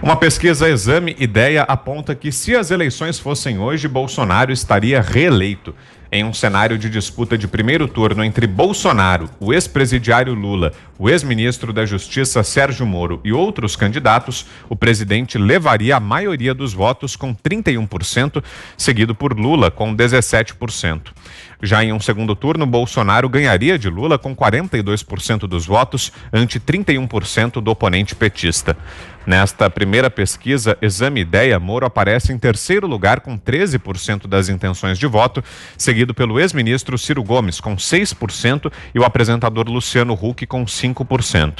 Uma pesquisa Exame Ideia aponta que se as eleições fossem hoje, Bolsonaro estaria reeleito. Em um cenário de disputa de primeiro turno entre Bolsonaro, o ex-presidiário Lula, o ex-ministro da Justiça Sérgio Moro e outros candidatos, o presidente levaria a maioria dos votos com 31%, seguido por Lula com 17%. Já em um segundo turno, Bolsonaro ganharia de Lula com 42% dos votos, ante 31% do oponente petista. Nesta primeira pesquisa, Exame Ideia, Moro aparece em terceiro lugar com 13% das intenções de voto, seguido pelo ex-ministro Ciro Gomes com 6% e o apresentador Luciano Huck com 5%.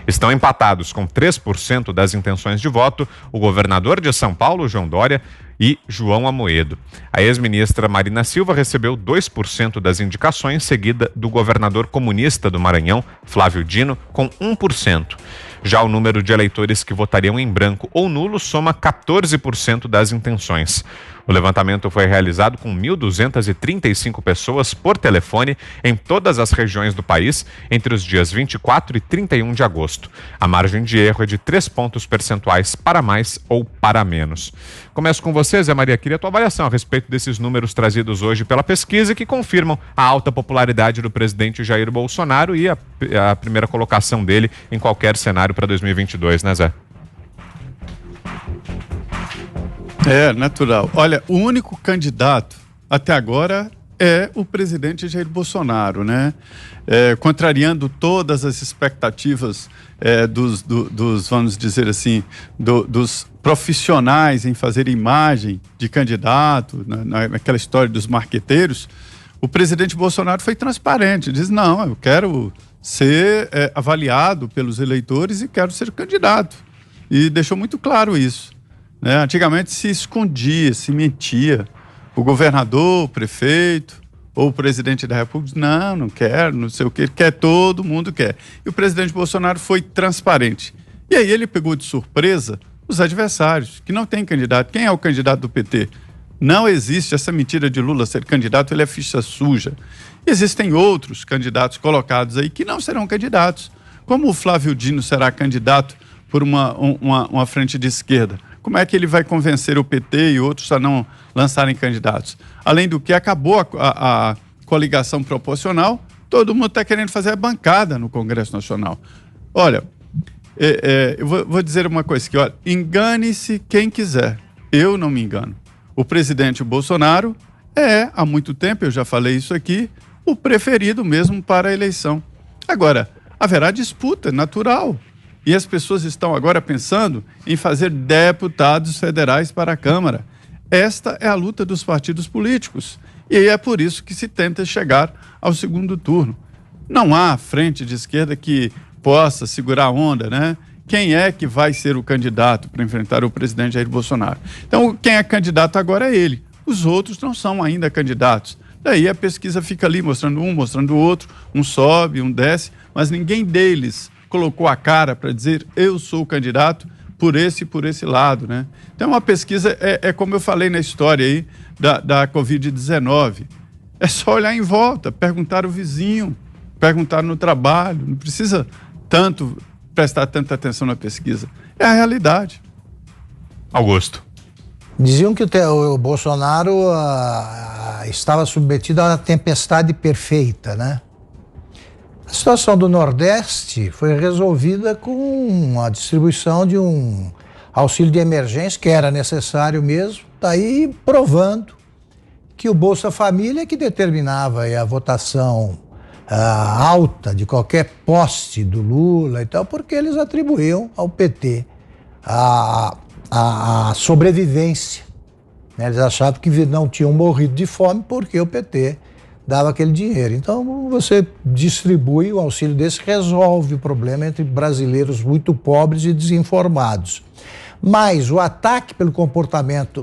Estão empatados com 3% das intenções de voto o governador de São Paulo, João Dória, e João Amoedo. A ex-ministra Marina Silva recebeu 2% das indicações, seguida do governador comunista do Maranhão, Flávio Dino, com 1%. Já o número de eleitores que votariam em branco ou nulo soma 14% das intenções. O levantamento foi realizado com 1.235 pessoas por telefone em todas as regiões do país entre os dias 24 e 31 de agosto. A margem de erro é de 3 pontos percentuais para mais ou para menos. Começo com você, Zé Maria. Queria a tua avaliação a respeito desses números trazidos hoje pela pesquisa que confirmam a alta popularidade do presidente Jair Bolsonaro e a primeira colocação dele em qualquer cenário para 2022, né, Zé? É natural. Olha, o único candidato até agora é o presidente Jair Bolsonaro, né? Contrariando todas as expectativas dos, vamos dizer assim, dos profissionais em fazer imagem de candidato, naquela história dos marqueteiros, o presidente Bolsonaro foi transparente, diz, não, eu quero ser avaliado pelos eleitores e quero ser candidato. E deixou muito claro isso. Né? Antigamente se escondia, se mentia. O governador, o prefeito ou o presidente da República, não quero, não sei o que, quer, todo mundo quer. E o presidente Bolsonaro foi transparente. E aí ele pegou de surpresa os adversários, que não tem candidato. Quem é o candidato do PT? Não existe essa mentira de Lula ser candidato, ele é ficha suja. Existem outros candidatos colocados aí que não serão candidatos. Como o Flávio Dino será candidato por uma frente de esquerda? Como é que ele vai convencer o PT e outros a não lançarem candidatos? Além do que, acabou a coligação proporcional, todo mundo está querendo fazer a bancada no Congresso Nacional. Olha, eu vou dizer uma coisa aqui, olha, engane-se quem quiser, eu não me engano. O presidente Bolsonaro há muito tempo, eu já falei isso aqui, o preferido mesmo para a eleição. Agora, haverá disputa, natural. E as pessoas estão agora pensando em fazer deputados federais para a Câmara. Esta é a luta dos partidos políticos. E é por isso que se tenta chegar ao segundo turno. Não há frente de esquerda que possa segurar a onda, né? Quem é que vai ser o candidato para enfrentar o presidente Jair Bolsonaro? Então, quem é candidato agora é ele. Os outros não são ainda candidatos. Daí a pesquisa fica ali mostrando um, mostrando o outro, um sobe, um desce, mas ninguém deles colocou a cara para dizer eu sou o candidato por esse lado, né? Então uma pesquisa como eu falei na história aí da Covid-19. É só olhar em volta, perguntar ao vizinho, perguntar no trabalho, não precisa prestar tanta atenção na pesquisa. É a realidade. Augusto. Diziam que o Bolsonaro estava submetido a uma tempestade perfeita, né? A situação do Nordeste foi resolvida com a distribuição de um auxílio de emergência, que era necessário mesmo, daí provando que o Bolsa Família que determinava a votação alta de qualquer poste do Lula e tal, porque eles atribuíam ao PT a sobrevivência. Eles achavam que não tinham morrido de fome porque o PT dava aquele dinheiro. Então, você distribui o auxílio desse, resolve o problema entre brasileiros muito pobres e desinformados. Mas os ataques pelo comportamento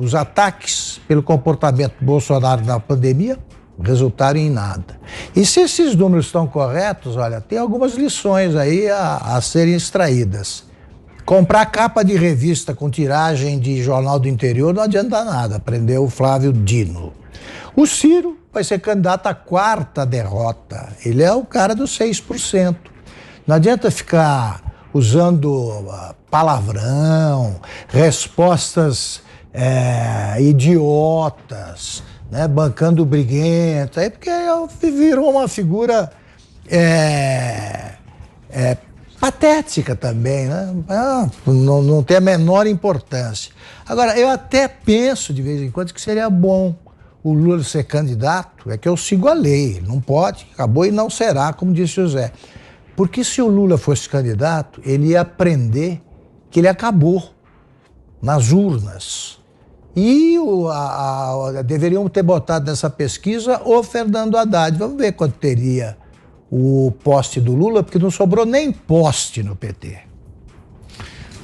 do Bolsonaro na pandemia resultaram em nada. E se esses números estão corretos, olha, tem algumas lições aí a serem extraídas. Comprar capa de revista com tiragem de jornal do interior não adianta nada, aprendeu o Flávio Dino. O Ciro vai ser candidato à 4ª derrota. Ele é o cara dos 6%. Não adianta ficar usando palavrão, respostas idiotas, né, bancando briguento, aí porque virou uma figura patética também, né? Não tem a menor importância. Agora, eu até penso de vez em quando que seria bom o Lula ser candidato, é que eu sigo a lei, ele não pode, acabou e não será, como disse o Zé. Porque se o Lula fosse candidato, ele ia aprender que ele acabou nas urnas. E deveriam ter botado nessa pesquisa o Fernando Haddad. Vamos ver quanto teria o poste do Lula, porque não sobrou nem poste no PT.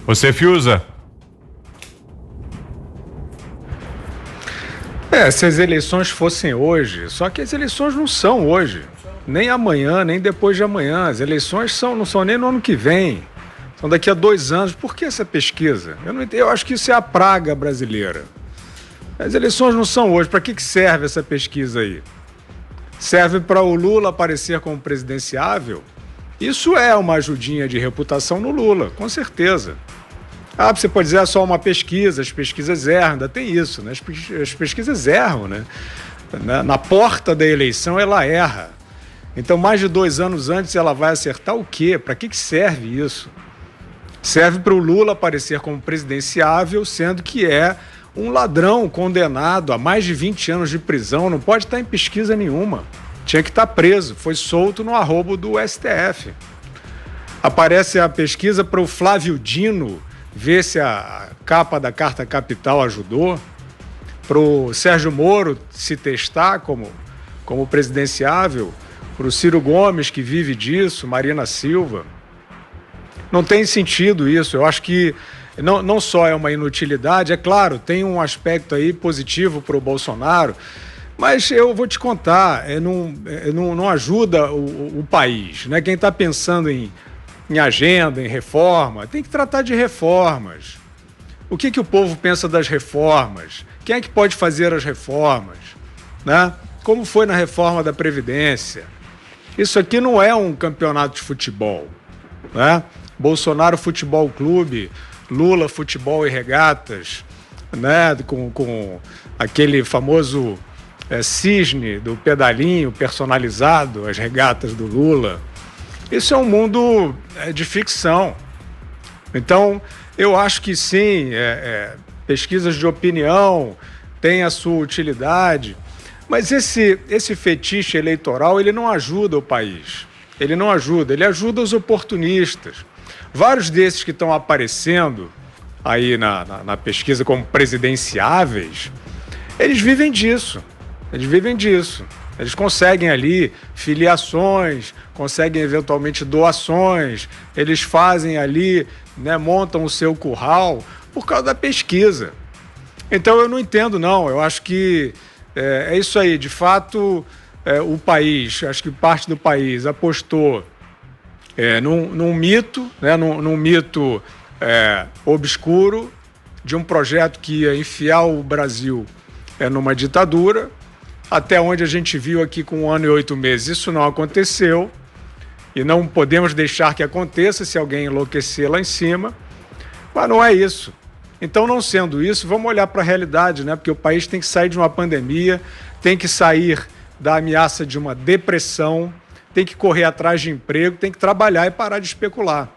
Você, Fiuza? Se as eleições fossem hoje, só que as eleições não são hoje, nem amanhã, nem depois de amanhã. As eleições não são nem no ano que vem, são daqui a 2 anos. Por que essa pesquisa? Eu acho que isso é a praga brasileira. As eleições não são hoje. Para que serve essa pesquisa aí? Serve para o Lula aparecer como presidenciável? Isso é uma ajudinha de reputação no Lula, com certeza. Você pode dizer, é só uma pesquisa, as pesquisas erram, ainda tem isso, né? As pesquisas erram, né? Na porta da eleição ela erra. Então, mais de 2 anos antes, ela vai acertar o quê? Para que serve isso? Serve para o Lula aparecer como presidenciável, sendo que é um ladrão condenado a mais de 20 anos de prisão, não pode estar em pesquisa nenhuma. Tinha que estar preso, foi solto no arrobo do STF. Aparece a pesquisa para o Flávio Dino, ver se a capa da Carta Capital ajudou, para o Sérgio Moro se testar como presidenciável, para o Ciro Gomes, que vive disso, Marina Silva. Não tem sentido isso. Eu acho que não só é uma inutilidade, é claro, tem um aspecto aí positivo para o Bolsonaro, mas eu vou te contar, não ajuda o país, né? Quem está pensando em agenda, em reforma, tem que tratar de reformas. O que o povo pensa das reformas? Quem é que pode fazer as reformas? Né? Como foi na reforma da Previdência? Isso aqui não é um campeonato de futebol, né? Bolsonaro Futebol Clube, Lula Futebol e Regatas, né? Com aquele famoso cisne do pedalinho personalizado, as regatas do Lula. Isso é um mundo de ficção. Então, eu acho que sim, pesquisas de opinião têm a sua utilidade, mas esse fetiche eleitoral, ele não ajuda o país. Ele não ajuda, ele ajuda os oportunistas. Vários desses que estão aparecendo aí na pesquisa como presidenciáveis, eles vivem disso. Eles conseguem ali filiações, conseguem eventualmente doações, eles fazem ali, né, montam o seu curral por causa da pesquisa. Então eu não entendo, não. Eu acho que é isso aí. De fato, o país, acho que parte do país apostou num mito, né, num mito obscuro de um projeto que ia enfiar o Brasil numa ditadura. Até onde a gente viu aqui com 1 ano e 8 meses, isso não aconteceu e não podemos deixar que aconteça se alguém enlouquecer lá em cima, mas não é isso. Então, não sendo isso, vamos olhar para a realidade, né? Porque o país tem que sair de uma pandemia, tem que sair da ameaça de uma depressão, tem que correr atrás de emprego, tem que trabalhar e parar de especular.